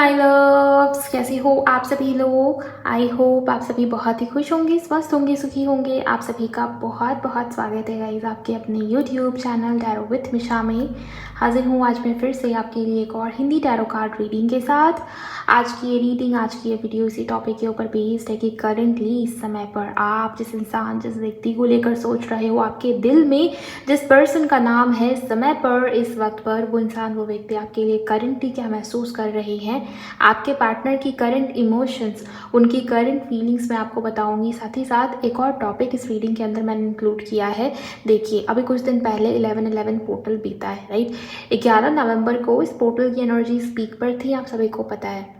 My loves, कैसे हो आप सभी लोग। आई होप आप सभी बहुत ही खुश होंगे, स्वस्थ होंगे, सुखी होंगे। आप सभी का बहुत बहुत स्वागत है गाइस आपके अपने यूट्यूब चैनल टैरो विथ मिशा में। हाजिर हूँ आज मैं फिर से आपके लिए एक और हिंदी टैरो कार्ड रीडिंग के साथ। आज की ये रीडिंग, आज की ये वीडियो इसी टॉपिक के ऊपर बेस्ड है कि करेंटली इस समय पर आप जिस इंसान, जिस व्यक्ति को लेकर सोच रहे हो, आपके दिल में जिस पर्सन का नाम है इस समय पर, इस वक्त पर, वो इंसान, वो व्यक्ति आपके लिए करेंटली क्या महसूस कर रहे हैं, आपके पार्टनर की करंट इमोशंस, उनकी करंट फीलिंग्स मैं आपको बताऊंगी। साथ ही साथ एक और टॉपिक इस रीडिंग के अंदर मैंने इंक्लूड किया है। देखिए, अभी कुछ दिन पहले 11/11 पोर्टल बीता है, राइट। 11 नवंबर को इस पोर्टल की एनर्जी पीक पर थी, आप सभी को पता है।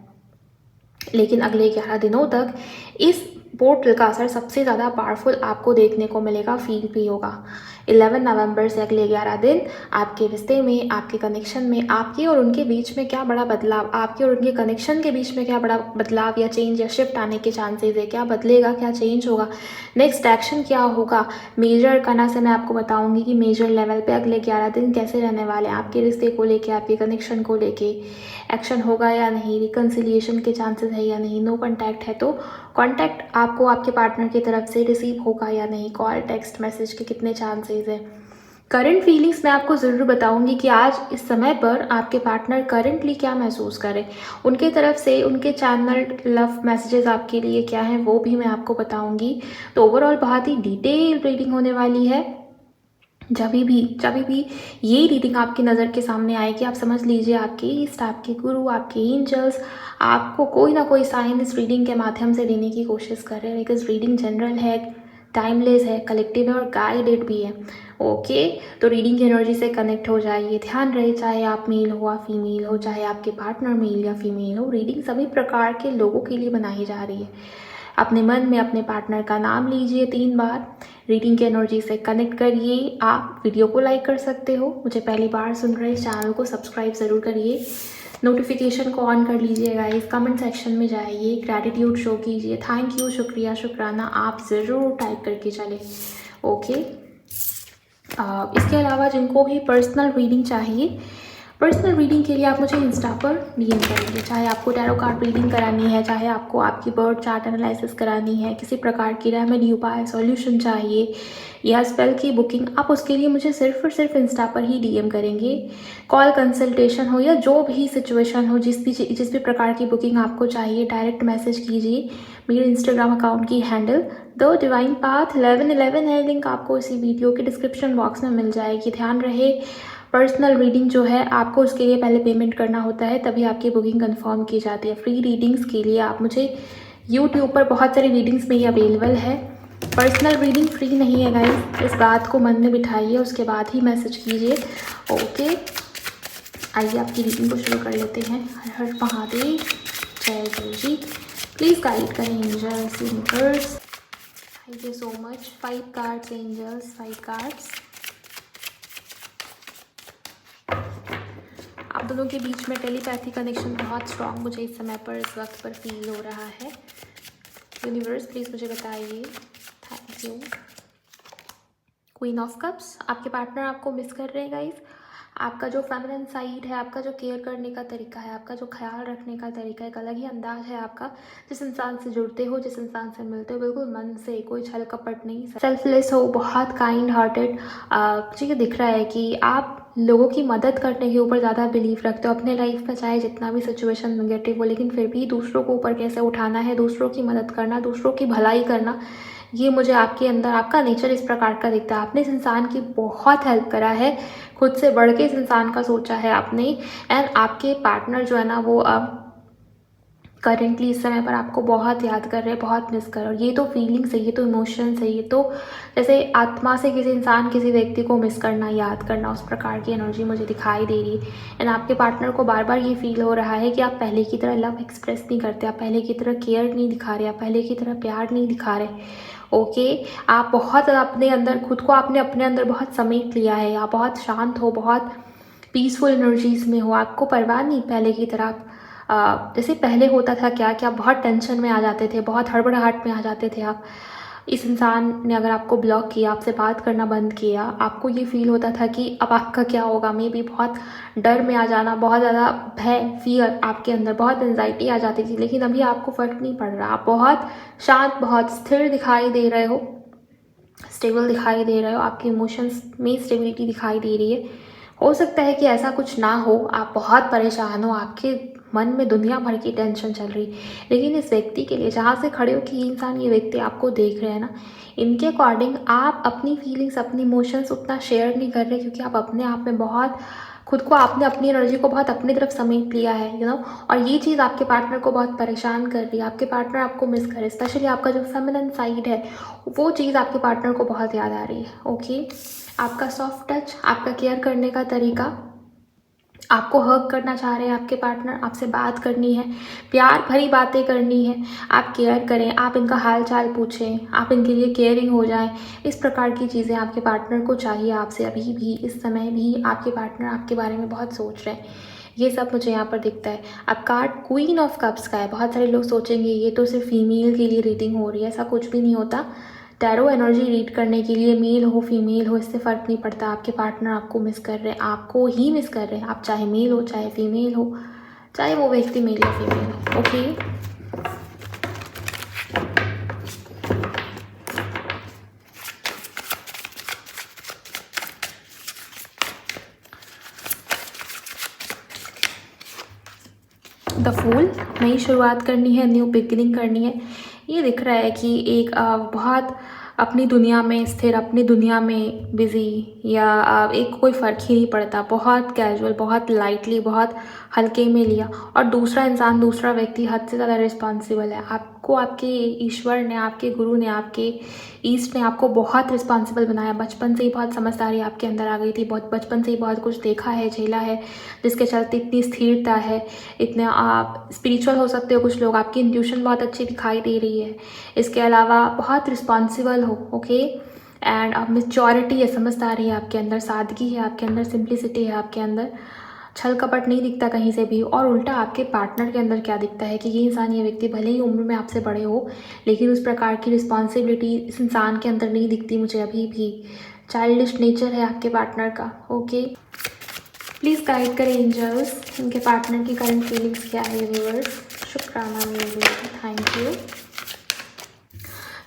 लेकिन अगले 11 दिनों तक इस पोर्टल का असर सबसे ज़्यादा पावरफुल आपको देखने को मिलेगा, फील भी होगा। 11 नवंबर से अगले 11 दिन आपके रिश्ते में, आपके कनेक्शन में, आपके और उनके बीच में क्या बड़ा बदलाव, आपके और उनके कनेक्शन के बीच में क्या बड़ा बदलाव या चेंज या शिफ्ट आने के चांसेस है। क्या बदलेगा, क्या चेंज होगा, नेक्स्ट एक्शन क्या होगा। मेजर करना से मैं आपको बताऊंगी कि मेजर लेवल पे अगले 11 दिन कैसे रहने वाले हैं। आपके रिश्ते को लेके, आपके कनेक्शन को लेके एक्शन होगा या नहीं, रिकन्सिलिएशन के चांसेस है या नहीं, नो कॉन्टैक्ट है तो कॉन्टैक्ट आपको आपके पार्टनर की तरफ से रिसीव होगा या नहीं, कॉल, टेक्स्ट मैसेज के कितने चांसेस है। करंट फीलिंग्स मैं आपको ज़रूर बताऊंगी कि आज इस समय पर आपके पार्टनर करंटली क्या महसूस करें, उनके तरफ से उनके चैनल लव मैसेजेस आपके लिए क्या हैं वो भी मैं आपको बताऊंगी। तो ओवरऑल बहुत ही डिटेल रीडिंग होने वाली है। जब भी ये रीडिंग आपकी नज़र के सामने आएगी, आप समझ लीजिए आपके ईस्ट, आपके गुरु, आपके एंजल्स आपको कोई ना कोई साइन इस रीडिंग के माध्यम से देने की कोशिश कर रहे हैं। बिकॉज रीडिंग जनरल है, टाइमलेस है, कलेक्टिव है और गाइडेड भी है। ओके, तो रीडिंग की एनर्जी से कनेक्ट हो जाइए। ध्यान रहे, चाहे आप मेल हो या फीमेल हो, चाहे आपके पार्टनर मेल या फीमेल हो, रीडिंग सभी प्रकार के लोगों के लिए बनाई जा रही है। अपने मन में अपने पार्टनर का नाम लीजिए 3 बार, रीडिंग की एनर्जी से कनेक्ट करिए। आप वीडियो को लाइक कर सकते हो, मुझे पहली बार सुन रहे इस चैनल को सब्सक्राइब ज़रूर करिए, नोटिफिकेशन को ऑन कर लीजिए गाइस। कमेंट सेक्शन में जाइए, ग्रैटिट्यूड शो कीजिए, थैंक यू, शुक्रिया, शुक्राना आप ज़रूर टाइप करके चले। ओके, इसके अलावा जिनको भी पर्सनल रीडिंग चाहिए, पर्सनल रीडिंग के लिए आप मुझे इंस्टा पर डीएम करेंगे। चाहे आपको टैरो कार्ड रीडिंग करानी है, चाहे आपको आपकी बर्थ चार्ट एनालिसिस करानी है, किसी प्रकार की रेमेडी, उपाय, सॉल्यूशन चाहिए या स्पेल की बुकिंग, आप उसके लिए मुझे सिर्फ और सिर्फ इंस्टा पर ही डीएम करेंगे। कॉल कंसल्टेशन हो या जो भी सिचुएशन हो, जिस भी प्रकार की बुकिंग आपको चाहिए, डायरेक्ट मैसेज कीजिए। मेरे इंस्टाग्राम अकाउंट की हैंडल द डिवाइन पाथ 1111 है, लिंक आपको इसी वीडियो के डिस्क्रिप्शन बॉक्स में मिल जाएगी। ध्यान रहे, पर्सनल रीडिंग जो है आपको उसके लिए पहले पेमेंट करना होता है, तभी आपकी बुकिंग कंफर्म की जाती है। फ्री रीडिंग्स के लिए आप मुझे यूट्यूब पर बहुत सारी रीडिंग्स में ये अवेलेबल है। पर्सनल रीडिंग फ्री नहीं है गाइस, इस बात को मन में बिठाइए, उसके बाद ही मैसेज कीजिए। ओके, आइए आपकी रीडिंग को शुरू कर लेते हैं। हर हर महादेव, जय गुरु जी। प्लीज़ गाइड करें angels, universe. Thank you so much. 5 cards angels, 5 cards. आप दोनों के बीच में टेलीपैथी कनेक्शन बहुत स्ट्रांग मुझे इस समय पर, इस वक्त पर फील हो रहा है। यूनिवर्स प्लीज़ मुझे बताइए। Thank you. Queen of cups, आपके पार्टनर आपको मिस कर रहे हैं गाइस। आपका जो फेमिनिन साइड है, आपका जो केयर करने का तरीका है, आपका जो ख्याल रखने का तरीका, एक अलग ही अंदाज है आपका। जिस इंसान से जुड़ते हो, जिस इंसान से मिलते हो, बिल्कुल मन से, कोई छल कपट नहीं, सेल्फलेस हो, बहुत काइंड हार्टेड। मुझे ये दिख रहा है कि आप लोगों की मदद करने के ऊपर ज़्यादा बिलीव रखते हो अपने लाइफ में। चाहे जितना भी सिचुएशन नेगेटिव हो, लेकिन फिर भी दूसरों को ऊपर कैसे उठाना है, दूसरों की मदद करना, दूसरों की भलाई करना, ये मुझे आपके अंदर, आपका नेचर इस प्रकार का दिखता है। आपने इस इंसान की बहुत हेल्प करा है, खुद से बढ़ के इस इंसान का सोचा है आपने। एंड आपके पार्टनर जो है ना, वो अब करेंटली इस समय पर आपको बहुत याद कर रहे हैं, बहुत मिस कर रहे हैं। ये तो फीलिंग्स है, ये तो इमोशंस है, ये तो जैसे आत्मा से किसी इंसान, किसी व्यक्ति को मिस करना, याद करना, उस प्रकार की एनर्जी मुझे दिखाई दे रही है। एंड आपके पार्टनर को बार बार ये फील हो रहा है कि आप पहले की तरह लव एक्सप्रेस नहीं करते, आप पहले की तरह केयर नहीं दिखा रहे, आप पहले की तरह प्यार नहीं दिखा रहे। ओके, आप बहुत अपने अंदर, खुद को आपने अपने अंदर बहुत समेट लिया है। आप बहुत शांत हो, बहुत पीसफुल एनर्जीज में हो, आपको परवाह नहीं पहले की तरह। जैसे पहले होता था क्या, बहुत टेंशन में आ जाते थे, बहुत हड़बड़ाहट में आ जाते थे आप। इस इंसान ने अगर आपको ब्लॉक किया, आपसे बात करना बंद किया, आपको ये फ़ील होता था कि अब आपका क्या होगा, मे बी बहुत डर में आ जाना, बहुत ज़्यादा भय, फ़ियर आपके अंदर, बहुत एंजाइटी आ जाती थी। लेकिन अभी आपको फ़र्क नहीं पड़ रहा, आप बहुत शांत, बहुत स्थिर दिखाई दे रहे हो, स्टेबल दिखाई दे रहे हो, आपके इमोशंस में स्टेबिलिटी दिखाई दे रही है। हो सकता है कि ऐसा कुछ ना हो, आप बहुत परेशान हो, आपके मन में दुनिया भर की टेंशन चल रही, लेकिन इस व्यक्ति के लिए जहाँ से खड़े हो कि ये इंसान, ये व्यक्ति आपको देख रहे हैं ना, इनके अकॉर्डिंग आप अपनी फीलिंग्स, अपनी इमोशंस उतना शेयर नहीं कर रहे, क्योंकि आप अपने आप में बहुत खुद को, आपने अपनी एनर्जी को बहुत अपनी तरफ समेट लिया है, और ये चीज़ आपके पार्टनर को बहुत परेशान कर रही है। आपके पार्टनर आपको मिस कर रहे हैं, स्पेशली आपका जो फेमिनिन साइड है, वो चीज़ आपके पार्टनर को बहुत याद आ रही है। ओके, आपका सॉफ्ट टच, आपका केयर करने का तरीका, आपको हग करना चाह रहे हैं आपके पार्टनर, आपसे बात करनी है, प्यार भरी बातें करनी है, आप केयर करें, आप इनका हाल चाल पूछें, आप इनके लिए केयरिंग हो जाएं। इस प्रकार की चीज़ें आपके पार्टनर को चाहिए आपसे। अभी भी, इस समय भी आपके पार्टनर आपके बारे में बहुत सोच रहे हैं, ये सब मुझे यहाँ पर दिखता है। अब कार्ड क्वीन ऑफ कप्स का है। बहुत सारे लोग सोचेंगे ये तो सिर्फ फीमेल के लिए रीडिंग हो रही है, ऐसा कुछ भी नहीं होता। टैरो एनर्जी रीड करने के लिए मेल हो फीमेल हो, इससे फ़र्क नहीं पड़ता। आपके पार्टनर आपको मिस कर रहे हैं, आपको ही मिस कर रहे हैं, आप चाहे मेल हो चाहे फीमेल हो, चाहे वो व्यक्ति मेल या फीमेल हो। ओके, द फूल, नई शुरुआत करनी है, न्यू बिगिनिंग करनी है। ये दिख रहा है कि एक बहुत अपनी दुनिया में स्थिर, अपनी दुनिया में बिज़ी, या एक कोई फ़र्क ही नहीं पड़ता, बहुत कैजुअल, बहुत लाइटली, बहुत हल्के में लिया। और दूसरा इंसान, दूसरा व्यक्ति हद से ज़्यादा रिस्पॉन्सिबल है। आपको आपके ईश्वर ने, आपके गुरु ने, आपके ईस्ट ने आपको बहुत रिस्पॉन्सिबल बनाया। बचपन से ही बहुत समझदारी आपके अंदर आ गई थी, बहुत बचपन से ही बहुत कुछ देखा है, झेला है, जिसके चलते इतनी स्थिरता है। इतने आप स्पिरिचुअल हो सकते हो कुछ लोग, आपकी इंट्यूशन बहुत अच्छी दिखाई दे रही है। इसके अलावा बहुत रिस्पॉन्सिबल हो। ओके, एंड अब मेच्योरिटी है, समझदारी है आपके अंदर, सादगी है आपके अंदर, सिंप्लिसिटी है आपके अंदर, छल कपट नहीं दिखता कहीं से भी। और उल्टा आपके पार्टनर के अंदर क्या दिखता है कि ये इंसान, ये व्यक्ति भले ही उम्र में आपसे बड़े हो, लेकिन उस प्रकार की रिस्पॉन्सिबिलिटी इस इंसान के अंदर नहीं दिखती मुझे अभी भी। चाइल्डिश नेचर है आपके पार्टनर का। ओके, प्लीज़ गाइड करें एंजल्स, इनके पार्टनर की करंट फीलिंग्स क्या है यूनिवर्स। शुक्राना मेरे, thank you.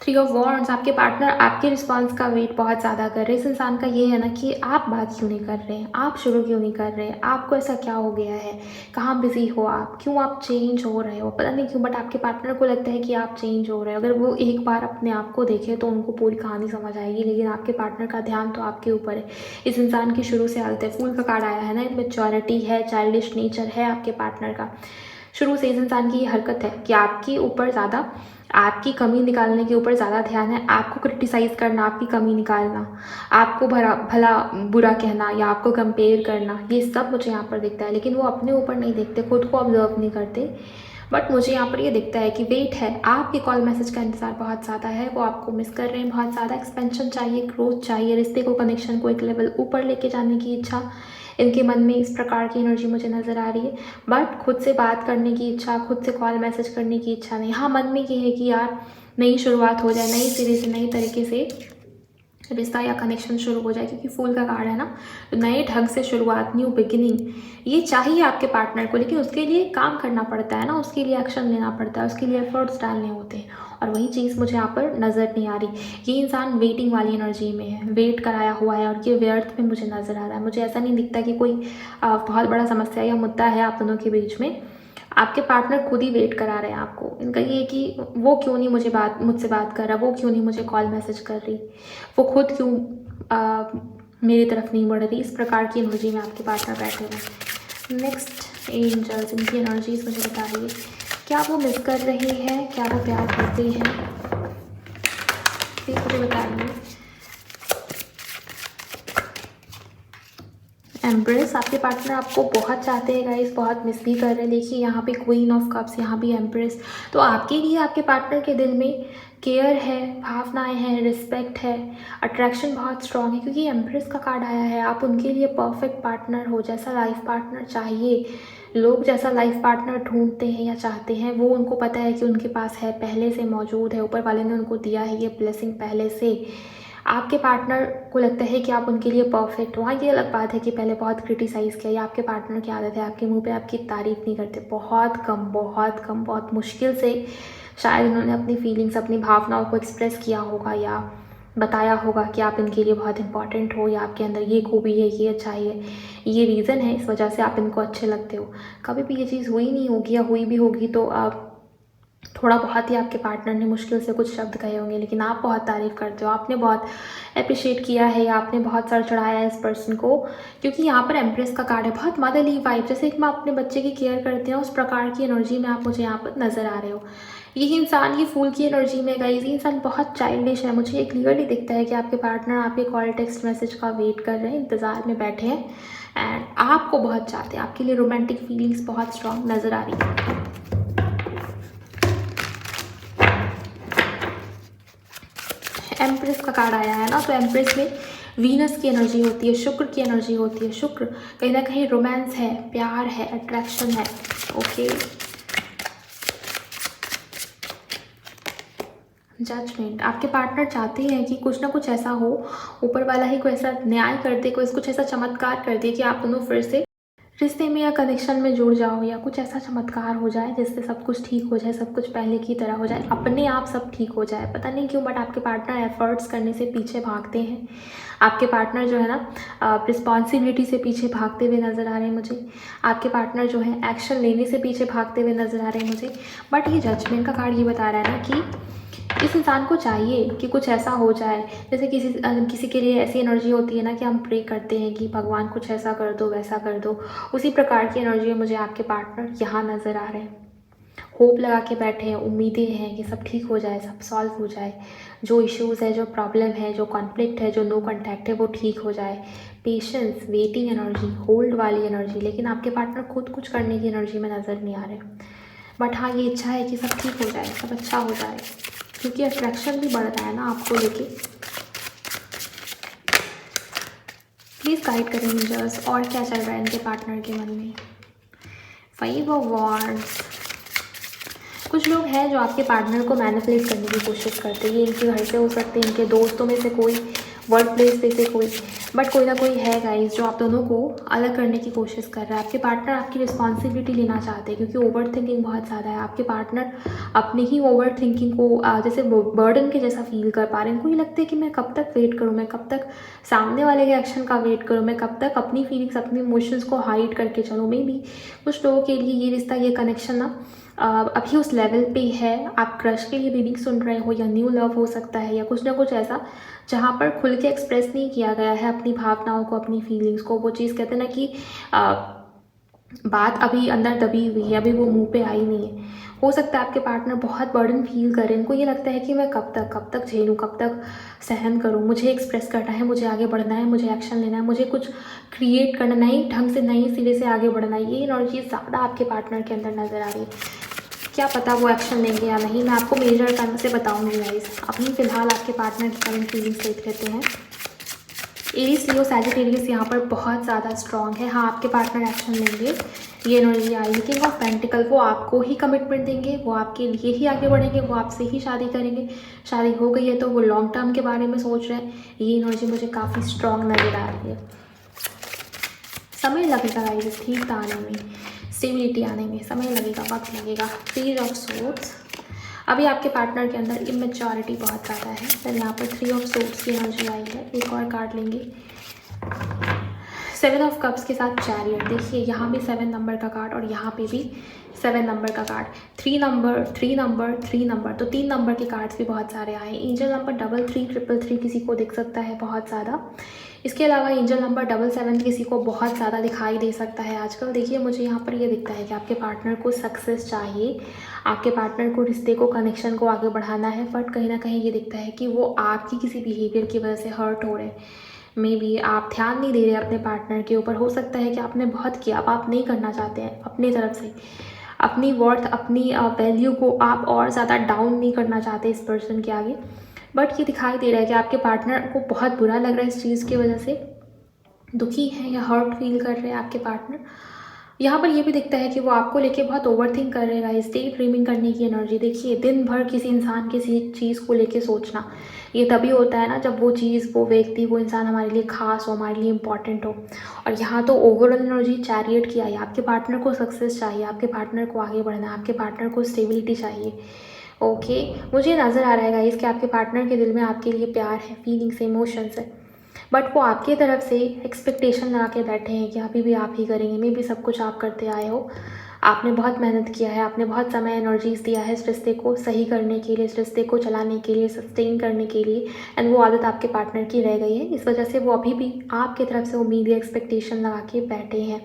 Three of wands, आपके पार्टनर आपके रिस्पांस का वेट बहुत ज़्यादा कर रहे हैं। इस इंसान का ये है ना कि आप बात क्यों नहीं कर रहे हैं, आप शुरू क्यों नहीं कर रहे हैं, आपको ऐसा क्या हो गया है, कहाँ बिजी हो आप, क्यों आप चेंज हो रहे हो, पता नहीं क्यों, बट आपके पार्टनर को लगता है कि आप चेंज हो रहे हो। अगर वो एक बार अपने आप को देखे तो उनको पूरी कहानी समझ आएगी, लेकिन आपके पार्टनर का ध्यान तो आपके ऊपर है। इस इंसान की शुरू से हालत है, फूल का कार्ड आया है ना, मेच्योरिटी है, चाइल्डिश नेचर है आपके पार्टनर का। शुरू से इस इंसान की ये हरकत है कि आपके ऊपर ज़्यादा, आपकी कमी निकालने के ऊपर ज़्यादा ध्यान है, आपको क्रिटिसाइज़ करना, आपकी कमी निकालना, आपको भला बुरा कहना, या आपको कंपेयर करना, ये सब मुझे यहाँ पर दिखता है। लेकिन वो अपने ऊपर नहीं देखते, खुद को ऑब्जर्व नहीं करते। बट मुझे यहाँ पर ये दिखता है कि वेट है, आपके कॉल मैसेज का इंतज़ार बहुत ज़्यादा है, वो आपको मिस कर रहे हैं बहुत ज़्यादा। एक्सपेंशन चाहिए, ग्रोथ चाहिए, रिश्ते को, कनेक्शन को एक लेवल ऊपर लेके जाने की इच्छा इनके मन में, इस प्रकार की एनर्जी मुझे नज़र आ रही है। बट खुद से बात करने की इच्छा, खुद से कॉल मैसेज करने की इच्छा नहीं। हाँ, मन में ये है कि यार नई शुरुआत हो जाए, नई सिरे से, नई तरीके से रिश्ता या कनेक्शन शुरू हो जाए, क्योंकि फूल का कार्ड है ना, तो नए ढंग से शुरुआत, न्यू बिगिनिंग, ये चाहिए आपके पार्टनर को। लेकिन उसके लिए काम करना पड़ता है ना, उसके लिए एक्शन लेना पड़ता है, उसके लिए एफर्ट्स डालने होते हैं, और वही चीज़ मुझे यहाँ पर नज़र नहीं आ रही। ये इंसान वेटिंग वाली एनर्जी में है, वेट कराया हुआ है, और ये व्यर्थ में मुझे नज़र आ रहा है। मुझे ऐसा नहीं दिखता कि कोई बहुत बड़ा समस्या या मुद्दा है आप दोनों के बीच में। आपके पार्टनर खुद ही वेट करा रहे हैं आपको। इनका ये है कि वो क्यों नहीं मुझसे बात कर रहा, वो क्यों नहीं मुझे कॉल मैसेज कर रही, वो खुद क्यों मेरी तरफ नहीं बढ़ रही। इस प्रकार की एनर्जी में आपके पार्टनर बैठे हुए हैं। नेक्स्ट एंजल्स, इनकी एनर्जीज मुझे बता रही है, क्या वो मिस कर रही हैं, क्या वो प्यार करते हैं, प्लीज़ मुझे बताइए। एम्प्रेस, आपके पार्टनर आपको बहुत चाहते हैं गाइस, बहुत मिस भी कर रहे हैं। देखिए यहाँ पे क्वीन ऑफ कप्स, यहाँ भी एम्प्रेस। तो आपके लिए आपके पार्टनर के दिल में केयर है, भावनाएं हैं, रिस्पेक्ट है, अट्रैक्शन बहुत स्ट्रांग है, क्योंकि एम्प्रेस का कार्ड आया है। आप उनके लिए परफेक्ट पार्टनर हो, जैसा लाइफ पार्टनर चाहिए लोग जैसा लाइफ पार्टनर ढूंढते हैं या चाहते हैं वो उनको पता है कि उनके पास है, पहले से मौजूद है, ऊपर वाले ने उनको दिया है ये ब्लेसिंग पहले से। आपके पार्टनर को लगता है कि आप उनके लिए परफेक्ट हो। हाँ, ये अलग बात है कि पहले बहुत क्रिटिसाइज़ किया, या आपके पार्टनर की आदत है आपके मुंह पे आपकी तारीफ़ नहीं करते, बहुत कम, बहुत कम, बहुत मुश्किल से शायद उन्होंने अपनी फीलिंग्स, अपनी भावनाओं को एक्सप्रेस किया होगा या बताया होगा कि आप इनके लिए बहुत इंपॉर्टेंट हो, या आपके अंदर ये खूबी है, ये अच्छाई है, ये रीज़न है, इस वजह से आप इनको अच्छे लगते हो। कभी भी ये चीज़ हुई नहीं होगी, या हुई भी होगी तो आप थोड़ा बहुत ही आपके पार्टनर ने मुश्किल से कुछ शब्द कहे होंगे, लेकिन आप बहुत तारीफ़ करते हो, आपने बहुत अप्रिशिएट किया है, या आपने बहुत सर चढ़ाया है इस पर्सन को। क्योंकि यहाँ पर एम्प्रेस का कार्ड है, बहुत मदरली वाइब, जैसे कि मैं अपने बच्चे की केयर करते हैं उस प्रकार की एनर्जी में आप मुझे यहाँ पर नज़र आ रहे हो। ये इंसान ये फूल की एनर्जी में गाइस, ये इंसान बहुत चाइल्डिश है। मुझे ये क्लियरली दिखता है कि आपके पार्टनर आपके कॉल टेक्स्ट मैसेज का वेट कर रहे हैं, इंतज़ार में बैठे हैं, एंड आपको बहुत चाहते हैं, आपके लिए रोमांटिक फीलिंग्स बहुत स्ट्रॉन्ग नज़र आ रही है। एम्प्रेस का कार्ड आया है ना, तो एम्प्रेस में वीनस की एनर्जी होती है, शुक्र की एनर्जी होती है। शुक्र कहीं ना कहीं रोमांस है, प्यार है, अट्रैक्शन है। Okay, judgement. आपके पार्टनर चाहते हैं कि कुछ ना कुछ ऐसा हो, ऊपर वाला ही कोई ऐसा न्याय कर दे, कोई कुछ ऐसा चमत्कार कर दे कि आप दोनों फिर से रिश्ते में या कनेक्शन में जुड़ जाओ, या कुछ ऐसा चमत्कार हो जाए जिससे सब कुछ ठीक हो जाए, सब कुछ पहले की तरह हो जाए, अपने आप सब ठीक हो जाए। पता नहीं क्यों, बट आपके पार्टनर एफर्ट्स करने से पीछे भागते हैं। आपके पार्टनर जो है ना रिस्पॉन्सिबिलिटी से पीछे भागते हुए नज़र आ रहे हैं मुझे। आपके पार्टनर जो है एक्शन लेने से पीछे भागते हुए नज़र आ रहे हैं मुझे। बट ये जजमेंट का कार्ड ये बता रहा है ना कि इस इंसान को चाहिए कि कुछ ऐसा हो जाए, जैसे किसी के लिए ऐसी एनर्जी होती है ना कि हम प्रे करते हैं कि भगवान कुछ ऐसा कर दो, वैसा कर दो। उसी प्रकार की एनर्जी में मुझे आपके पार्टनर यहाँ नज़र आ रहे हैं। होप लगा के बैठे हैं, उम्मीदें हैं कि सब ठीक हो जाए, सब सॉल्व हो जाए, जो इश्यूज़ है, जो प्रॉब्लम है, जो कॉन्फ्लिक्ट है, जो नो कॉन्टैक्ट है, वो ठीक हो जाए। पेशेंस, वेटिंग एनर्जी, होल्ड वाली एनर्जी। लेकिन आपके पार्टनर खुद कुछ करने की एनर्जी में नज़र नहीं आ रहे। बट हाँ, ये इच्छा है कि सब ठीक हो जाए, सब अच्छा हो जाए, क्योंकि अट्रैक्शन भी बढ़ रहा है ना आपको लेके। प्लीज़ गाइड करें एंजल्स, और क्या चल रहा है इनके पार्टनर के मन में। 5 ऑफ वांड्स। कुछ लोग हैं जो आपके पार्टनर को मैनिपुलेट करने की कोशिश करते हैं। ये इनके घर से हो सकते हैं, इनके दोस्तों में से कोई, वर्क प्लेस पे से कोई, बट कोई ना कोई है गाइस जो आप दोनों को अलग करने की कोशिश कर रहा है। आपके पार्टनर आपकी रिस्पॉन्सिबिलिटी लेना चाहते हैं, क्योंकि ओवर थिंकिंग बहुत ज़्यादा है। आपके पार्टनर अपनी ही ओवर थिंकिंग को जैसे बर्डन के जैसा फील कर पा रहे हैं। इनको ये लगता है कि मैं कब तक वेट करूँ, मैं कब तक सामने वाले के एक्शन का वेट करूँ, मैं कब तक अपनी फीलिंग्स, अपनी इमोशंस को हाइड करके चलूँ। मे बी कुछ लोगों के लिए ये रिश्ता, ये कनेक्शन ना अभी उस लेवल पे है। आप क्रश के लिए रीडिंग सुन रहे हो, या न्यू लव हो सकता है, या कुछ ना कुछ ऐसा जहाँ पर खुल के एक्सप्रेस नहीं किया गया है अपनी भावनाओं को, अपनी फीलिंग्स को। वो चीज़ कहते हैं ना कि बात अभी अंदर दबी हुई है, अभी वो मुंह पे आई नहीं है। हो सकता है आपके पार्टनर बहुत बर्डन फील करें, उनको ये लगता है कि मैं कब तक झेलूँ, कब तक सहन करूँ, मुझे एक्सप्रेस करना है, मुझे आगे बढ़ना है, मुझे एक्शन लेना है, मुझे कुछ क्रिएट करना, नई ढंग से, नई सिरे से आगे बढ़ना है। ये एनर्जी ज़्यादा आपके पार्टनर के अंदर नज़र आ रही है। क्या पता वो एक्शन लेंगे या नहीं, मैं आपको मेजर टाइम से बताऊंगी गाइस। अभी फिलहाल आपके पार्टनर की करंट फीलिंग्स देख लेते हैं। एरीज, लियो, सैजिटेरियस यहाँ पर बहुत ज़्यादा स्ट्रॉन्ग है। हाँ, आपके पार्टनर एक्शन लेंगे, ये एनर्जी आई है। किंग ऑफ पेंटिकल, वो आपको ही कमिटमेंट देंगे, वो आपके लिए ही आगे बढ़ेंगे, वो आपसे ही शादी करेंगे। शादी हो गई है तो वो लॉन्ग टर्म के बारे में सोच रहे हैं। ये एनर्जी मुझे काफ़ी स्ट्रॉन्ग नज़र आ रही है। समय लगेगा गाइस ठीक आने में, स्टेबिलिटी आने में समय लगेगा, वक्त लगेगा। पेज ऑफ सोर्ड्स, अभी आपके पार्टनर के अंदर इमेच्योरिटी बहुत ज़्यादा है। फिर यहाँ पर 3 ऑफ सोर्ड्स की एनर्जी आई है। एक और कार्ड लेंगे, 7 ऑफ कप्स के साथ चैरियट। देखिए यहाँ भी 7 नंबर का कार्ड, और यहाँ पे भी 7 नंबर का कार्ड। 3 नंबर 3 नंबर 3 नंबर, तो 3 नंबर के कार्ड्स भी बहुत सारे आए। एंजल नंबर 3333 किसी को दिख सकता है बहुत ज़्यादा। इसके अलावा एंजल नंबर 77 किसी को बहुत ज़्यादा दिखाई दे सकता है आजकल। देखिए मुझे यहाँ पर ये दिखता है कि आपके पार्टनर को सक्सेस चाहिए, आपके पार्टनर को, रिश्ते को, कनेक्शन को आगे बढ़ाना है, बट कहीं ना कहीं ये दिखता है कि वो आपकी किसी बिहेवियर की वजह से हर्ट हो रहे हैं। मे बी आप ध्यान नहीं दे रहे अपने पार्टनर के ऊपर। हो सकता है कि आपने बहुत किया, अब आप नहीं करना चाहते हैं अपनी तरफ से। अपनी वर्थ, अपनी वैल्यू को आप और ज़्यादा डाउन नहीं करना चाहते इस पर्सन के आगे। बट ये दिखाई दे रहा है कि आपके पार्टनर को बहुत बुरा लग रहा है इस चीज़ की वजह से, दुखी है या हर्ट फील कर रहे हैं आपके पार्टनर। यहाँ पर ये भी दिखता है कि वो आपको लेके बहुत ओवरथिंक कर रहेगा, इस डे ड्रीमिंग करने की एनर्जी। देखिए, दिन भर किसी इंसान किसी चीज़ को लेके सोचना, ये तभी होता है ना जब वो चीज़, वो व्यक्ति, वो इंसान हमारे लिए खास हो, हमारे लिए इम्पॉर्टेंट हो। और यहाँ तो ओवरऑल एनर्जी चैरियट की आई। आपके पार्टनर को सक्सेस चाहिए, आपके पार्टनर को आगे बढ़ना है, आपके पार्टनर को स्टेबिलिटी चाहिए। ओके, मुझे नज़र आ रहा है गाइस कि आपके पार्टनर के दिल में आपके लिए प्यार है, फीलिंग्स, इमोशंस है, बट वो आपकी तरफ से एक्सपेक्टेशन लगा के बैठे हैं कि अभी भी आप ही करेंगे। मे भी सब कुछ आप करते आए हो, आपने बहुत मेहनत किया है, आपने बहुत समय एनर्जीज दिया है इस रिश्ते को सही करने के लिए, इस रिश्ते को चलाने के लिए, सस्टेन करने के लिए, एंड वो आदत आपके पार्टनर की रह गई है। इस वजह से वो अभी भी आपकी तरफ से उम्मीद या एक्सपेक्टेशन लगा के बैठे हैं,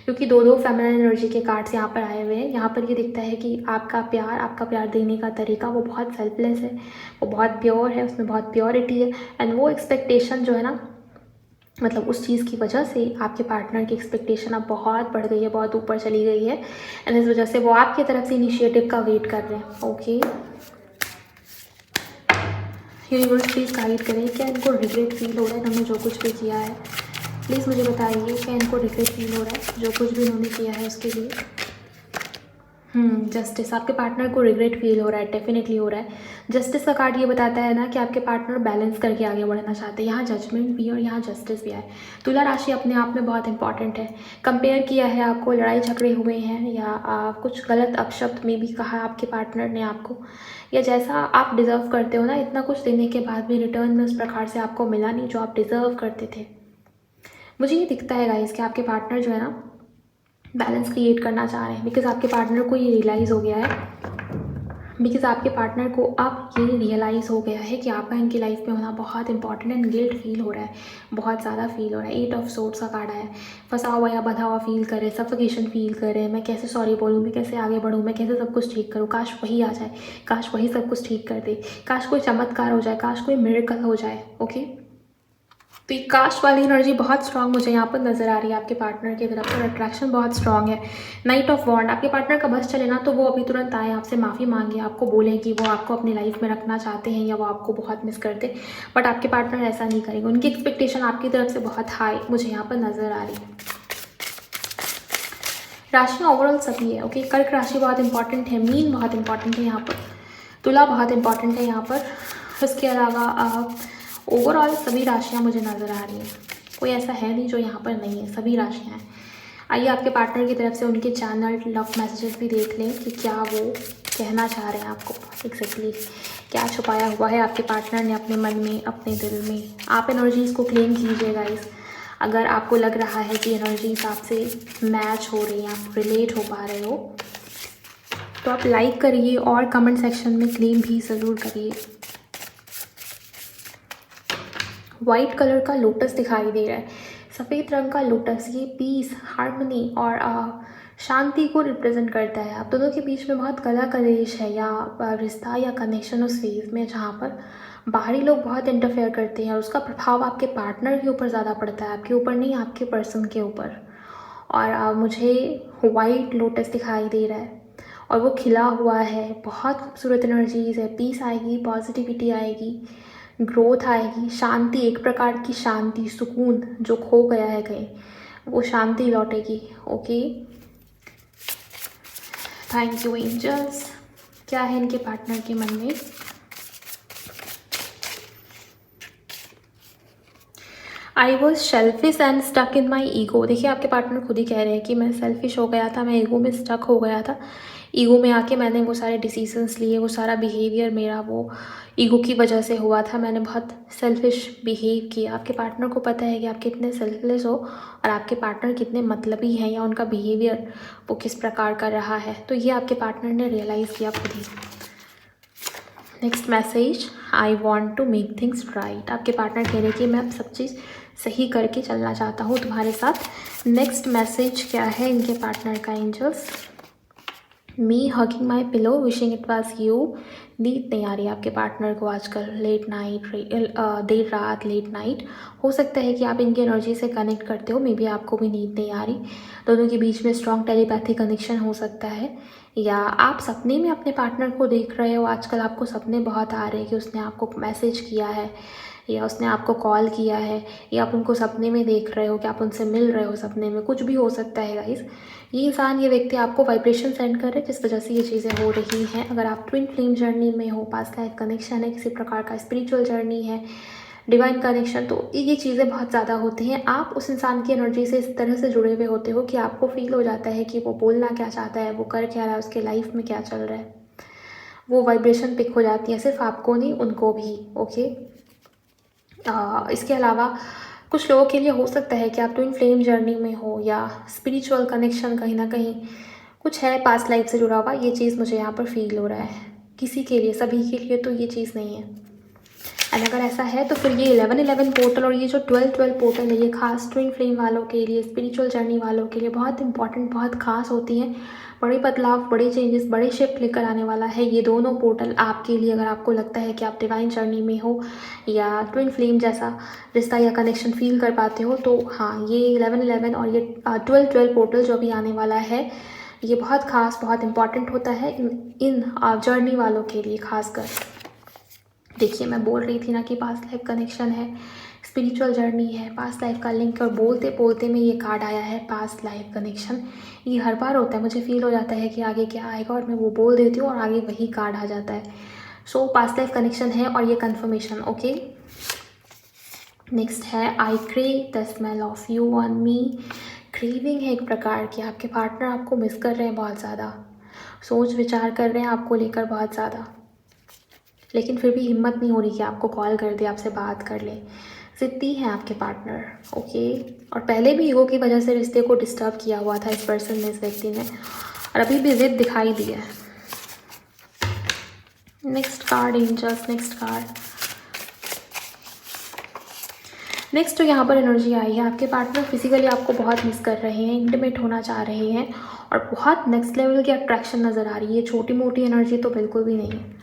क्योंकि दो फेमिनिन एनर्जी के कार्ड्स यहाँ पर आए हुए हैं। यहाँ पर ये दिखता है कि आपका प्यार देने का तरीका वो बहुत सेल्फलेस है, वो बहुत प्योर है, उसमें बहुत प्योरिटी है, एंड वो एक्सपेक्टेशन जो है ना, मतलब उस चीज़ की वजह से आपके पार्टनर की एक्सपेक्टेशन अब बहुत बढ़ गई है, बहुत ऊपर चली गई है, एंड इस वजह से वो आपकी तरफ से इनिशिएटिव का वेट कर रहे हैं। ओके, यूनिवर्स प्लीज़ गाइड करें, क्या इनको रिग्रेट फील हो रहा है इन्होंने जो कुछ भी किया है? प्लीज़ मुझे बताइए, क्या इनको रिग्रेट फील हो रहा है जो कुछ भी इन्होंने किया है उसके लिए? जस्टिस, आपके पार्टनर को रिग्रेट फील हो रहा है, डेफिनेटली हो रहा है। जस्टिस का कार्ड ये बताता है ना कि आपके पार्टनर बैलेंस करके आगे बढ़ना चाहते हैं। यहाँ जजमेंट भी और यहाँ जस्टिस भी है। तुला राशि अपने आप में बहुत इंपॉर्टेंट है। कंपेयर किया है आपको, लड़ाई झगड़े हुए हैं, या कुछ गलत अपशब्द में भी कहा आपके पार्टनर ने आपको, या जैसा आप डिज़र्व करते हो ना, इतना कुछ देने के बाद भी रिटर्न में उस प्रकार से आपको मिला नहीं जो आप डिज़र्व करते थे। मुझे ये दिखता है गाइस कि आपके पार्टनर जो है ना, बैलेंस क्रिएट करना चाह रहे हैं, बिकॉज आपके पार्टनर को ये रियलाइज़ हो गया है, बिकॉज आपके पार्टनर को अब ये रियलाइज़ हो गया है कि आपका इनकी लाइफ में होना बहुत इंपॉर्टेंट, एंड गिल्ट फील हो रहा है, बहुत ज़्यादा फील हो रहा है। 8 ऑफ सोर्ड्स का कार्ड है। फंसा हुआ या बंधा हुआ फील करे, सफोकेशन फील करे, मैं कैसे सॉरी बोलूँ, मैं कैसे आगे बढ़ूँ, मैं कैसे सब कुछ ठीक करूँ, काश वही आ जाए, काश वही सब कुछ ठीक कर दे, काश कोई चमत्कार हो जाए, काश कोई मिरेकल हो जाए। ओके, तो ये काश वाली एनर्जी बहुत स्ट्रांग मुझे यहाँ पर नज़र आ रही है आपके पार्टनर की तरफ, और अट्रैक्शन बहुत स्ट्रांग है। नाइट ऑफ वॉन्ड, आपके पार्टनर का बस चले ना तो वो अभी तुरंत आए, आपसे माफ़ी मांगे, आपको बोलें कि वो आपको अपनी लाइफ में रखना चाहते हैं या वो आपको बहुत मिस करते, बट आपके पार्टनर ऐसा नहीं करेंगे। उनकी एक्सपेक्टेशन आपकी तरफ से बहुत हाई मुझे यहाँ पर नज़र आ रही है। राशियाँ ओवरऑल सभी है। ओके, कर्क राशि बहुत इंपॉर्टेंट है, मीन बहुत इंपॉर्टेंट है यहाँ पर, तुला बहुत इंपॉर्टेंट है यहाँ पर। उसके अलावा ओवरऑल सभी राशियाँ मुझे नज़र आ रही हैं, कोई ऐसा है नहीं जो यहाँ पर नहीं है, सभी राशियाँ हैं। आइए आपके पार्टनर की तरफ से उनके चैनल लव मैसेजेस भी देख लें कि क्या वो कहना चाह रहे हैं आपको एग्जैक्टली, क्या छुपाया हुआ है आपके पार्टनर ने अपने मन में, अपने दिल में। आप एनर्जीज़ को क्लेम कीजिए गाइस। अगर आपको लग रहा है कि एनर्जीज आपसे मैच हो रही हैं, आप रिलेट हो पा रहे हो, तो आप लाइक करिए और कमेंट सेक्शन में क्लेम भी ज़रूर करिए। वाइट कलर का लोटस दिखाई दे रहा है, सफ़ेद रंग का लोटस, ये पीस, हार्मनी और शांति को रिप्रेजेंट करता है। आप दोनों के बीच में बहुत कला कलेश है, या रिश्ता या कनेक्शन उस फेज़ में जहाँ पर बाहरी लोग बहुत इंटरफेयर करते हैं, और उसका प्रभाव आपके पार्टनर के ऊपर ज़्यादा पड़ता है, आपके ऊपर नहीं, आपके पर्सन के ऊपर। और मुझे वाइट लोटस दिखाई दे रहा है और वो खिला हुआ है, बहुत खूबसूरत एनर्जीज है, पीस आएगी, पॉजिटिविटी आएगी, ग्रोथ आएगी, शांति, एक प्रकार की शांति, सुकून जो खो गया है कहीं, वो शांति लौटेगी। Okay, thank you angels. क्या है इनके पार्टनर के मन में? I was selfish and stuck in my ego. देखिए, आपके पार्टनर खुद ही कह रहे हैं कि मैं सेल्फिश हो गया था, मैं ईगो में स्टक हो गया था, ईगो में आके मैंने वो सारे डिसीजंस लिए, वो सारा बिहेवियर मेरा वो ईगो की वजह से हुआ था, मैंने बहुत सेल्फिश बिहेव किया। आपके पार्टनर को पता है कि आप कितने सेल्फलेस हो और आपके पार्टनर कितने मतलबी हैं, या उनका बिहेवियर वो किस प्रकार का रहा है, तो ये आपके पार्टनर ने रियलाइज़ किया खुद ही। Next message, I want to make things right. आपके पार्टनर कह रहे हैं कि मैं अब सब चीज़ सही करके चलना चाहता हूँ तुम्हारे साथ। नेक्स्ट मैसेज क्या है इनके पार्टनर का angels? Me hugging my pillow wishing it was you. नींद नहीं आ रही आपके पार्टनर को आजकल, लेट नाइट, देर रात, लेट नाइट। हो सकता है कि आप इनकी एनर्जी से कनेक्ट करते हो, मे बी आपको भी नींद नहीं आ रही। दोनों के बीच में स्ट्रॉन्ग टेलीपैथी कनेक्शन हो सकता है, या आप सपने में अपने पार्टनर को देख रहे हो आजकल, आपको सपने बहुत आ रहे हैं कि उसने आपको मैसेज किया है, या उसने आपको कॉल किया है, या आप उनको सपने में देख रहे हो कि आप उनसे मिल रहे हो सपने में, कुछ भी हो सकता है गाइस। ये इंसान, ये व्यक्ति आपको वाइब्रेशन सेंड कर रहे हैं जिस वजह से ये चीज़ें हो रही हैं। अगर आप ट्विन फ्लेम जर्नी में हो, पास्ट लाइफ कनेक्शन है, किसी प्रकार का स्पिरिचुअल जर्नी है, डिवाइन कनेक्शन, तो ये चीज़ें बहुत ज़्यादा होती हैं। आप उस इंसान की एनर्जी से इस तरह से जुड़े हुए होते हो कि आपको फील हो जाता है कि वो बोलना क्या चाहता है, वो कर क्या रहा है, उसके लाइफ में क्या चल रहा है। वो वाइब्रेशन पिक हो जाती है, सिर्फ आपको नहीं, उनको भी। ओके। इसके अलावा कुछ लोगों के लिए हो सकता है कि आप ट्विन फ्लेम जर्नी में हो, या स्पिरिचुअल कनेक्शन कहीं ना कहीं कुछ है पास्ट लाइफ से जुड़ा हुआ। ये चीज़ मुझे यहाँ पर फील हो रहा है किसी के लिए, सभी के लिए तो ये चीज़ नहीं है। एंड अगर ऐसा है तो फिर ये 11-11 पोर्टल और ये जो 12-12 पोर्टल है, ये खास ट्विन फ्लेम वालों के लिए, स्पिरिचुअल जर्नी वालों के लिए बहुत इंपॉर्टेंट, बहुत खास होती हैं। बड़े बदलाव, बड़े चेंजेस, बड़े शिफ्ट लेकर आने वाला है ये दोनों पोर्टल आपके लिए। अगर आपको लगता है कि आप डिवाइन जर्नी में हो या ट्विन फ्लेम जैसा रिश्ता या कनेक्शन फील कर पाते हो, तो हाँ, ये 11-11 और ये 12-12 पोर्टल जो भी आने वाला है, ये बहुत खास, बहुत इंपॉर्टेंट होता है इन जर्नी वालों के लिए खासकर। देखिए, मैं बोल रही थी ना कि पास्ट लाइफ कनेक्शन है, स्पिरिचुअल जर्नी है, पास्ट लाइफ का लिंक, और बोलते बोलते में ये कार्ड आया है पास्ट लाइफ कनेक्शन। ये हर बार होता है, मुझे फील हो जाता है कि आगे क्या आएगा और मैं वो बोल देती हूँ और आगे वही कार्ड आ जाता है। सो पास्ट लाइफ कनेक्शन है और ये कन्फर्मेशन। ओके, नेक्स्ट है आई crave the smell of you on me. Craving है एक प्रकार की, आपके पार्टनर आपको मिस कर रहे हैं बहुत ज़्यादा, सोच विचार कर रहे हैं आपको लेकर बहुत ज़्यादा, लेकिन फिर भी हिम्मत नहीं हो रही कि आपको कॉल कर दे, आपसे बात कर ले। ज़िद्दी हैं आपके पार्टनर। ओके, और पहले भी ईगो की वजह से रिश्ते को डिस्टर्ब किया हुआ था इस पर्सन ने, इस व्यक्ति ने, और अभी भी ज़िद दिखाई दी है। Next card angels, next card. Next तो यहाँ पर एनर्जी आई है, आपके पार्टनर फिजिकली आपको बहुत मिस कर रहे हैं, इंटीमेट होना चाह रहे हैं, और बहुत नेक्स्ट लेवल की अट्रैक्शन नज़र आ रही है। छोटी मोटी एनर्जी तो बिल्कुल भी नहीं है।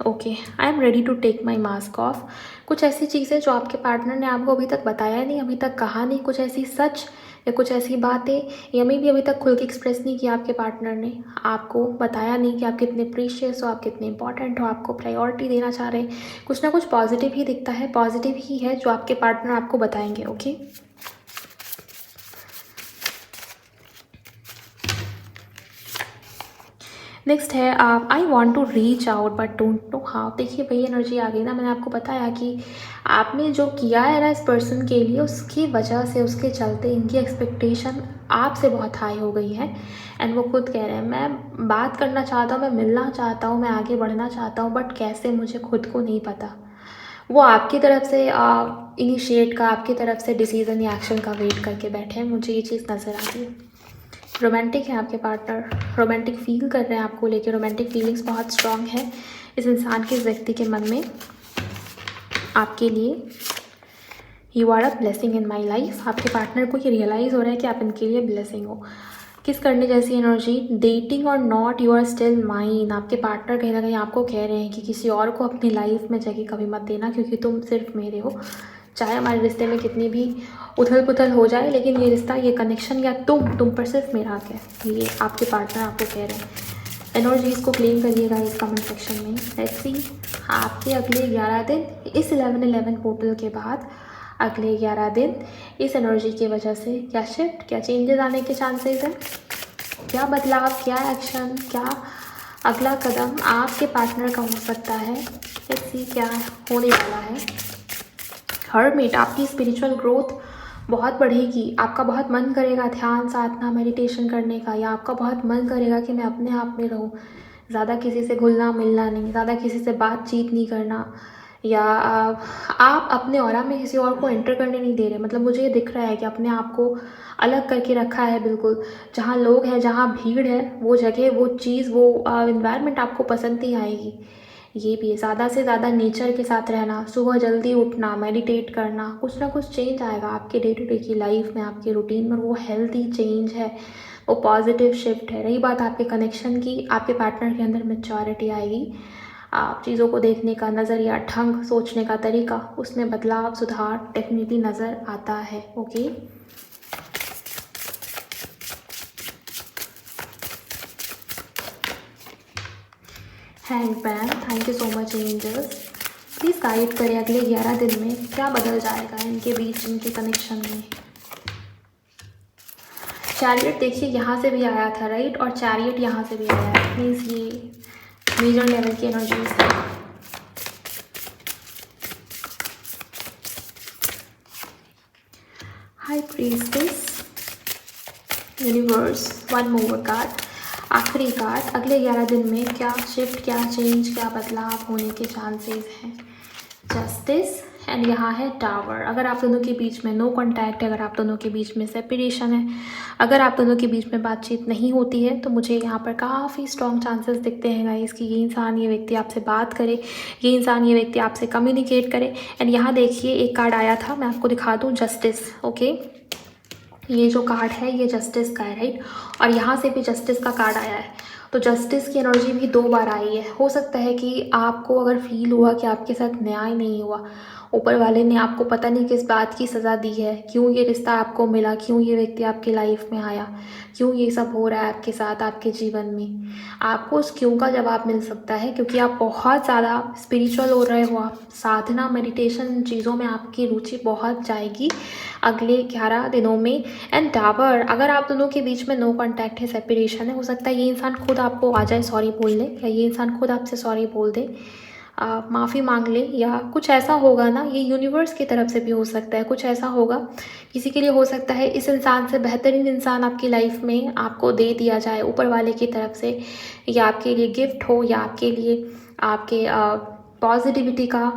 Okay, I am ready to take my mask off. कुछ ऐसी चीज़ें जो आपके पार्टनर ने आपको अभी तक बताया नहीं, अभी तक कहा नहीं, कुछ ऐसी सच या कुछ ऐसी बातें, या मे भी अभी तक खुल के एक्सप्रेस नहीं किया आपके पार्टनर ने, आपको बताया नहीं कि आप कितने प्रीशियस हो, आप कितने इंपॉर्टेंट हो, आपको प्रायोरिटी देना चाह रहे हैं। कुछ ना कुछ पॉजिटिव ही दिखता है, पॉजिटिव ही है जो आपके पार्टनर आपको बताएंगे। ओके, नेक्स्ट है आप I want to reach out but don't know how. देखिए वही एनर्जी आ गई ना, मैंने आपको बताया कि आपने जो किया है ना इस पर्सन के लिए, उसकी वजह से, उसके चलते इनकी एक्सपेक्टेशन आपसे बहुत हाई हो गई है। एंड वो खुद कह रहे हैं मैं बात करना चाहता हूँ, मैं मिलना चाहता हूँ, मैं आगे बढ़ना चाहता हूँ, बट कैसे मुझे खुद को नहीं पता। वो आपकी तरफ से इनिशिएट का, आपकी तरफ से डिसीजन या एक्शन का वेट करके बैठे हैं, मुझे ये चीज़ नज़र आती है। रोमांटिक है आपके पार्टनर, रोमांटिक फील कर रहे हैं आपको लेके, रोमांटिक फीलिंग्स बहुत स्ट्रॉन्ग है इस इंसान के, इस व्यक्ति के मन में आपके लिए। You are a blessing in my life. आपके पार्टनर को ये रियलाइज़ हो रहा है कि आप इनके लिए ब्लेसिंग हो। किस करने जैसी एनर्जी, डेटिंग और not, you are still mine. आपके पार्टनर कहीं ना कहीं आपको कह रहे हैं कि किसी और को अपनी लाइफ में जगह कभी मत देना, क्योंकि तुम सिर्फ मेरे हो। चाहे हमारे रिश्ते में कितनी भी उथल पुथल हो जाए, लेकिन ये रिश्ता, ये कनेक्शन, या तुम पर सिर्फ मेरा हक है। ये आपके पार्टनर आपको कह रहे हैं। एनर्जीज़ को क्लेम करिएगा इस कमेंट सेक्शन में। लेट्स सी आपके अगले 11 दिन, इस 11-11 पोर्टल के बाद अगले 11 दिन इस एनर्जी की वजह से क्या शिफ्ट, क्या चेंजेस आने के चांसेस हैं, क्या बदलाव, क्या एक्शन, क्या अगला कदम आपके पार्टनर का हो सकता है। लेट्स सी क्या होने वाला है। हर्मिट, आपकी स्पिरिचुअल ग्रोथ बहुत बढ़ेगी। आपका बहुत मन करेगा ध्यान, साधना, मेडिटेशन करने का, या आपका बहुत मन करेगा कि मैं अपने आप में रहूँ, ज़्यादा किसी से घुलना मिलना नहीं, ज़्यादा किसी से बातचीत नहीं करना, या आप अपने ऑरा में किसी और को एंटर करने नहीं दे रहे। मतलब मुझे ये दिख रहा है कि अपने आप को अलग करके रखा है बिल्कुल। जहाँ लोग हैं, जहाँ भीड़ है, वो जगह, वो चीज़, वो इन्वायरमेंट आपको पसंद नहीं आएगी। ये भी है, ज़्यादा से ज़्यादा नेचर के साथ रहना, सुबह जल्दी उठना, मेडिटेट करना, कुछ ना कुछ चेंज आएगा आपके डे टू डे की लाइफ में, आपके रूटीन में। वो हेल्थी चेंज है, वो पॉजिटिव शिफ्ट है। रही बात आपके कनेक्शन की, आपके पार्टनर के अंदर मैच्योरिटी आएगी। आप चीज़ों को देखने का नज़रिया, ढंग, सोचने का तरीका, उसमें बदलाव, सुधार डेफिनेटली नज़र आता है। Okay, hangman, thank you so much angels. Please guide करें अगले 11 दिन में क्या बदल जाएगा इनके बीच, इनके कनेक्शन में। चैरियट देखिए यहाँ से भी आया था, राइट, और चैरियट यहाँ से भी आया है, मीन्स ये मेजर लेवल की एनर्जीज है। High priestess, universe, one more card, आखिरी कार्ड, अगले 11 दिन में क्या शिफ्ट, क्या चेंज, क्या बदलाव होने के चांसेस हैं। जस्टिस एंड यहाँ है टावर। अगर आप दोनों के बीच में नो कॉन्टैक्ट है, अगर आप दोनों के बीच में सेपरेशन है, अगर आप दोनों के बीच में बातचीत नहीं होती है, तो मुझे यहाँ पर काफ़ी स्ट्रॉन्ग चांसेस दिखते हैं गाइस कि ये इंसान, ये व्यक्ति आपसे बात करे, ये इंसान, ये व्यक्ति आपसे कम्युनिकेट करे। एंड यहाँ देखिए एक कार्ड आया था, मैं आपको दिखा दूँ, जस्टिस। ओके, ये जो कार्ड है ये जस्टिस का है, राइट, और यहाँ से भी जस्टिस का कार्ड आया है। तो जस्टिस की एनर्जी भी 2 बार आई है। हो सकता है कि आपको अगर फील हुआ कि आपके साथ न्याय नहीं हुआ, ऊपर वाले ने आपको पता नहीं किस बात की सज़ा दी है, क्यों ये रिश्ता आपको मिला, क्यों ये व्यक्ति आपकी लाइफ में आया, क्यों ये सब हो रहा है आपके साथ, आपके जीवन में। आपको उस क्यों का जवाब मिल सकता है, क्योंकि आप बहुत ज़्यादा स्पिरिचुअल हो रहे हो, आप साधना, मेडिटेशन चीज़ों में आपकी रुचि बहुत जाएगी अगले 11 दिनों में। एंड टावर, अगर आप दोनों के बीच में नो कॉन्टैक्ट है, सेपरेशन है, हो सकता है ये इंसान खुद आपको आ जाए सॉरी बोलने, या ये इंसान खुद आपसे सॉरी बोल दे, माफ़ी मांग ले, या कुछ ऐसा होगा ना, ये यूनिवर्स की तरफ से भी हो सकता है, कुछ ऐसा होगा किसी के लिए, हो सकता है इस इंसान से बेहतरीन इंसान आपकी लाइफ में आपको दे दिया जाए ऊपर वाले की तरफ से, या आपके लिए गिफ्ट हो, या आपके लिए आपके पॉजिटिविटी का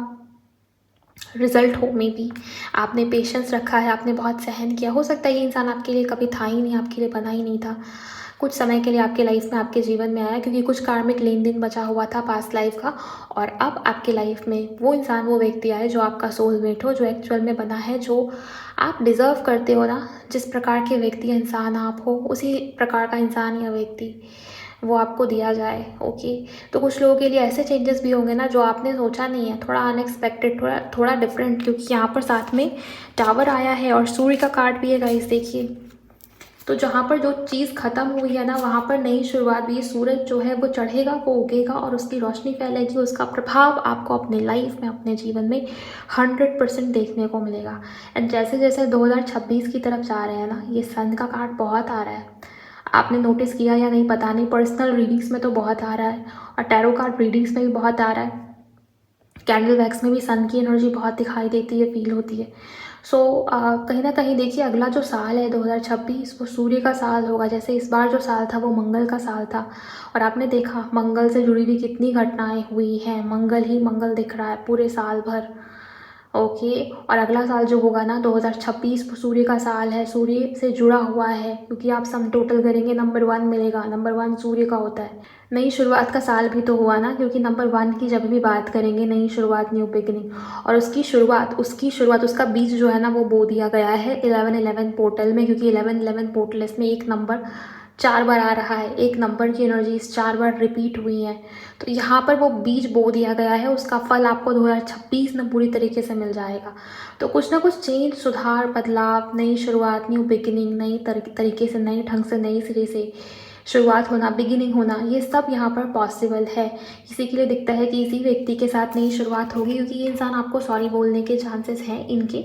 रिजल्ट हो। मे बी आपने पेशेंस रखा है, आपने बहुत सहन किया, हो सकता है ये इंसान आपके लिए कभी था ही नहीं, आपके लिए बना ही नहीं था, कुछ समय के लिए आपके लाइफ में, आपके जीवन में आया, क्योंकि कुछ कार्मिक लेन देन बचा हुआ था पास्ट लाइफ का, और अब आपके लाइफ में वो इंसान, वो व्यक्ति आए जो आपका सोलमेट हो, जो एक्चुअल में बना है, जो आप डिज़र्व करते हो ना, जिस प्रकार के व्यक्ति इंसान आप हो, उसी प्रकार का इंसान या व्यक्ति वो आपको दिया जाए। ओके, तो कुछ लोगों के लिए ऐसे चेंजेस भी होंगे ना जो आपने सोचा नहीं है, थोड़ा अनएक्सपेक्टेड, थोड़ा डिफरेंट, क्योंकि यहाँ पर साथ में टावर आया है और सूर्य का कार्ड भी है गाइस। देखिए, तो जहाँ पर जो चीज़ ख़त्म हुई है ना, वहाँ पर नई शुरुआत भी, सूरज जो है वो चढ़ेगा, वो उगेगा और उसकी रोशनी फैलेगी, उसका प्रभाव आपको अपने लाइफ में, अपने जीवन में 100% देखने को मिलेगा। एंड जैसे जैसे 2026 की तरफ जा रहे हैं ना, ये सन का कार्ड बहुत आ रहा है, आपने नोटिस किया या नहीं पता नहीं, पर्सनल रीडिंग्स में तो बहुत आ रहा है, और टैरो कार्ड रीडिंग्स में भी बहुत आ रहा है, कैंडल वैक्स में भी सन की एनर्जी बहुत दिखाई देती है, फील होती है। सो कहीं ना कहीं देखिए, अगला जो साल है 2026, वो सूर्य का साल होगा। जैसे इस बार जो साल था वो मंगल का साल था, और आपने देखा मंगल से जुड़ी हुई कितनी घटनाएं हुई हैं, मंगल ही मंगल दिख रहा है पूरे साल भर। ओके, और अगला साल जो होगा ना 2026, वो सूर्य का साल है, सूर्य से जुड़ा हुआ है, क्योंकि आप सम टोटल करेंगे नंबर 1 मिलेगा, नंबर 1 सूर्य का होता है। नई शुरुआत का साल भी तो हुआ ना, क्योंकि नंबर 1 की जब भी बात करेंगे, नई शुरुआत, न्यू बिगिनिंग, और उसकी शुरुआत उसका बीज जो है ना वो बो दिया गया है 11-11 पोर्टल में, क्योंकि 11-11 पोर्टल में एक नंबर 4 बार आ रहा है, एक नंबर की एनर्जीज 4 बार रिपीट हुई हैं, तो यहाँ पर वो बीज बो दिया गया है, उसका फल आपको 2026 में पूरी तरीके से मिल जाएगा। तो कुछ ना कुछ चेंज, सुधार, बदलाव, नई शुरुआत, न्यू बिगिनिंग, नई तरीके से, नए ढंग से, नई सिरे से शुरुआत होना, बिगिनिंग होना, ये सब यहाँ पर पॉसिबल है। किसी के लिए दिखता है कि इसी व्यक्ति के साथ नई शुरुआत होगी, क्योंकि ये इंसान आपको सॉरी बोलने के चांसेस हैं इनके,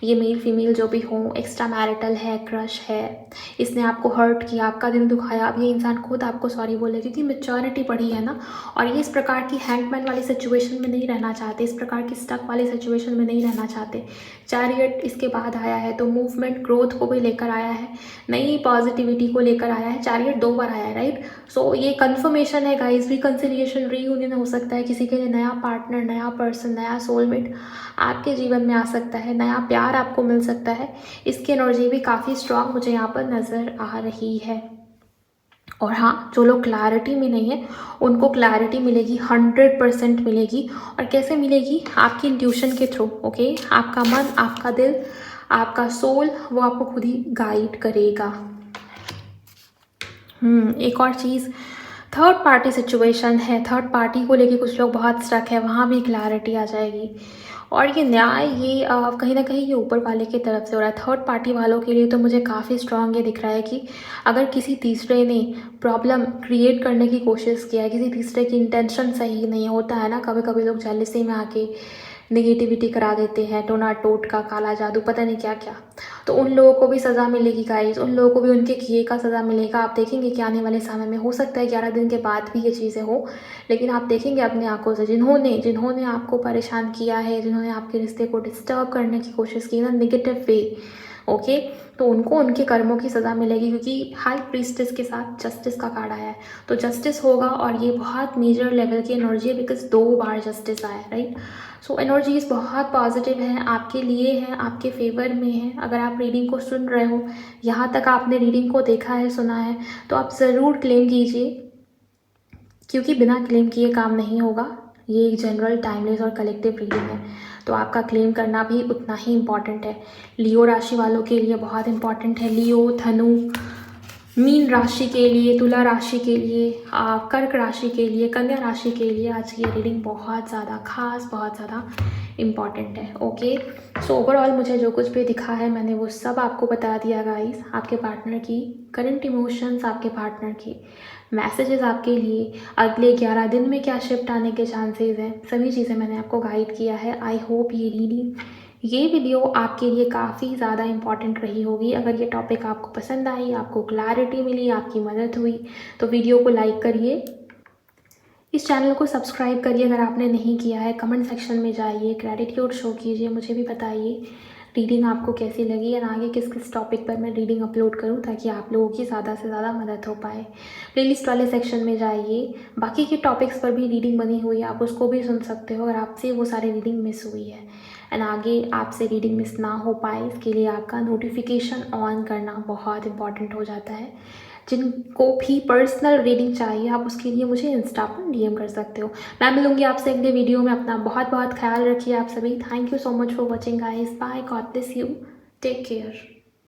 ये मेल फीमेल जो भी हो, एक्स्ट्रा मैरिटल है, क्रश है, इसने आपको हर्ट किया, आपका दिल दुखाया, अब ये इंसान खुद आपको सॉरी बोले, क्योंकि मेच्योरिटी बढ़ी है ना, और ये इस प्रकार की हैंगमैन वाली सिचुएशन में नहीं रहना चाहते, इस प्रकार की स्टक वाली सिचुएशन में नहीं रहना चाहते। चैरियट इसके बाद आया है, तो मूवमेंट, ग्रोथ को भी लेकर आया है, नई पॉजिटिविटी को लेकर आया है। चैरियट 2 बार आया है, राइट। सो ये कन्फर्मेशन है गाइस, रिकन्सिलिएशन, रीयूनियन हो सकता है, किसी के लिए नया पार्टनर, नया पर्सन, नया सोलमेट आपके जीवन में आ सकता है, नया प्यार आपको मिल सकता है। इसकी एनर्जी भी काफ़ी स्ट्रांग मुझे यहाँ पर नज़र आ रही है। और हाँ, जो लोग क्लैरिटी में नहीं है उनको क्लैरिटी मिलेगी, 100% मिलेगी। और कैसे मिलेगी? आपकी इंट्यूशन के थ्रू। ओके, आपका मन, आपका दिल, आपका सोल, वो आपको खुद ही गाइड करेगा। एक और चीज़, थर्ड पार्टी सिचुएशन है, थर्ड पार्टी को लेके कुछ लोग बहुत स्ट्रक है, वहाँ भी क्लैरिटी आ जाएगी। और ये न्याय ये कहीं न कहीं ये ऊपर वाले की तरफ से हो रहा है। थर्ड पार्टी वालों के लिए तो मुझे काफ़ी स्ट्रॉन्ग ये दिख रहा है कि अगर किसी तीसरे ने प्रॉब्लम क्रिएट करने की कोशिश किया है, किसी तीसरे की इंटेंशन सही नहीं होता है ना, कभी-कभी लोग जेलसी में आके नेगेटिविटी करा देते हैं, टोना टोटका, काला जादू, पता नहीं क्या-क्या। तो उन लोगों को भी सज़ा मिलेगी गाइज़, उन लोगों को भी उनके किए का सज़ा मिलेगा। आप देखेंगे कि आने वाले समय में हो सकता है 11 दिन के बाद भी ये चीज़ें हों, लेकिन आप देखेंगे अपनी आँखों से जिन्होंने आपको परेशान किया है, जिन्होंने आपके रिश्ते को डिस्टर्ब करने की कोशिश की ना नेगेटिव वे, ओके? तो उनको उनके कर्मों की सज़ा मिलेगी, क्योंकि हाई प्रीस्टेस के साथ जस्टिस का कार्ड आया है। तो जस्टिस होगा और ये बहुत मेजर लेवल की एनर्जी है, बिकॉज़ 2 बार जस्टिस आया है, राइट? सो एनर्जीज़ बहुत पॉजिटिव हैं, आपके लिए हैं, आपके फेवर में हैं। अगर आप रीडिंग को सुन रहे हो, यहाँ तक आपने रीडिंग को देखा है, सुना है, तो आप ज़रूर क्लेम कीजिए, क्योंकि बिना क्लेम किए काम नहीं होगा। ये एक जनरल, टाइमलेस और कलेक्टिव रीडिंग है, तो आपका क्लेम करना भी उतना ही इम्पॉर्टेंट है। लियो राशि वालों के लिए बहुत इम्पॉर्टेंट है। लियो, धनु, मीन राशि के लिए, तुला राशि के लिए, कर्क राशि के लिए, कन्या राशि के लिए आज की ये रीडिंग बहुत ज़्यादा खास, बहुत ज़्यादा इम्पॉर्टेंट है। ओके, सो ओवरऑल मुझे जो कुछ भी दिखा है मैंने वो सब आपको बता दिया गाइस। आपके पार्टनर की करंट इमोशंस, आपके पार्टनर की मैसेजेस आपके लिए अगले 11 दिन में क्या शिफ्ट आने के चांसेस हैं, सभी चीज़ें मैंने आपको गाइड किया है। आई होप ये वीडियो आपके लिए काफ़ी ज़्यादा इम्पॉर्टेंट रही होगी। अगर ये टॉपिक आपको पसंद आई, आपको क्लैरिटी मिली, आपकी मदद हुई, तो वीडियो को लाइक करिए, इस चैनल को सब्सक्राइब करिए अगर आपने नहीं किया है, कमेंट सेक्शन में जाइए, ग्रैटिट्यूड शो कीजिए, मुझे भी बताइए रीडिंग आपको कैसी लगी और आगे किस किस टॉपिक पर मैं रीडिंग अपलोड करूं, ताकि आप लोगों की ज़्यादा से ज़्यादा मदद हो पाए। प्लेलिस्ट वाले सेक्शन में जाइए, बाकी के टॉपिक्स पर भी रीडिंग बनी हुई है, आप उसको भी सुन सकते हो अगर आपसे वो सारी रीडिंग मिस हुई है। एंड आगे आपसे रीडिंग मिस ना हो पाए, इसके लिए आपका नोटिफिकेशन ऑन करना बहुत इंपॉर्टेंट हो जाता है। जिनको भी पर्सनल रीडिंग चाहिए, आप उसके लिए मुझे इंस्टा पर डीएम कर सकते हो। मैं मिलूंगी आपसे अगले वीडियो में। अपना बहुत बहुत ख्याल रखिए आप सभी। Thank you so much for watching guys. Bye, God bless you, take care.